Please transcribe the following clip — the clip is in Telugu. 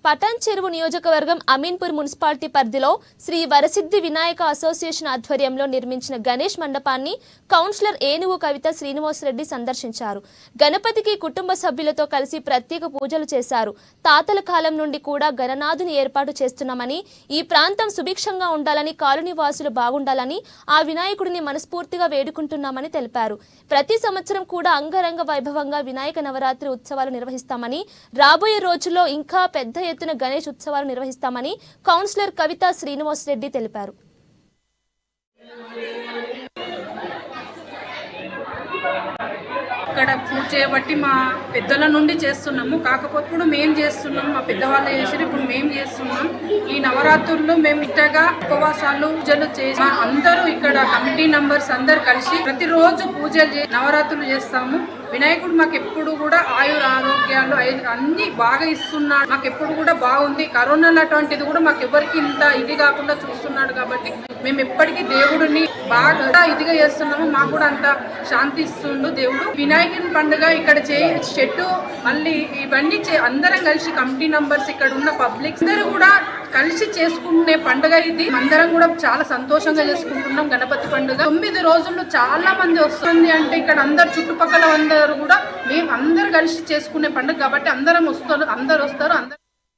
పటాన్ చెరువు నియోజకవర్గం అమీన్పూర్ మున్సిపాలిటీ పరిధిలో శ్రీ వరసిద్ధి వినాయక అసోసియేషన్ ఆధ్వర్యంలో నిర్మించిన గణేష్ మండపాన్ని కౌన్సిలర్ ఏనుగు కవిత శ్రీనివాసరెడ్డి సందర్శించారు. గణపతికి కుటుంబ సభ్యులతో కలిసి ప్రత్యేక పూజలు చేశారు. తాతల కాలం నుండి కూడా గణనాథుని ఏర్పాటు చేస్తున్నామని, ఈ ప్రాంతం సుభిక్షంగా ఉండాలని, కాలనీ వాసులు బాగుండాలని ఆ వినాయకుడిని మనస్ఫూర్తిగా వేడుకుంటున్నామని తెలిపారు. ప్రతి సంవత్సరం కూడా అంగరంగ వైభవంగా వినాయక నవరాత్రి ఉత్సవాలు నిర్వహిస్తామని, రాబోయే రోజుల్లో ఇంకా పెద్ద ఎత్తున గణేష్ ఉత్సవాలు నిర్వహిస్తామని కౌన్సిలర్ కవిత శ్రీనివాసరెడ్డి తెలిపారు. ఇక్కడ పూజ చేయబట్టి మా పెద్దల నుండి చేస్తున్నాము. కాకపోతే ఇప్పుడు మేము చేస్తున్నాము, మా పెద్దవాళ్ళు చేసి ఇప్పుడు మేము చేస్తున్నాం. ఈ నవరాత్రుల్లో మేము ఇట్టగా ఉపవాసాలు పూజలు చేసి అందరూ ఇక్కడ కమిటీ మెంబర్స్ అందరు కలిసి ప్రతిరోజు పూజలు చేసి నవరాత్రులు చేస్తాము. వినాయకుడు మాకు ఎప్పుడు కూడా ఆయుర ఆరోగ్యాలు అన్ని బాగా ఇస్తున్నాడు. మాకు ఎప్పుడు కూడా బాగుంది. కరోనాలో అటువంటిది కూడా మాకు ఎవరికి ఇంత ఇది కాకుండా చూస్తున్నాడు. కాబట్టి మేము ఎప్పటికీ దేవుడిని బాగా ఇదిగా చేస్తున్నాము. మాకు కూడా అంత శాంతి ఇస్తుండు దేవుడు. వినాయకుని పండుగ ఇక్కడ చెట్టు మళ్ళీ ఇవన్నీ అందరం కలిసి కమిటీ మెంబర్స్ ఇక్కడ ఉన్న పబ్లిక్ అందరూ కూడా కలిసి చేసుకునే పండుగ ఇది. అందరం కూడా చాలా సంతోషంగా చేసుకుంటున్నాం గణపతి పండుగ. 9 రోజుల్లో చాలా మంది వస్తుంది. అంటే ఇక్కడ అందరు చుట్టుపక్కల అందరూ కూడా మేము అందరు కలిసి చేసుకునే పండుగ కాబట్టి అందరూ వస్తారు.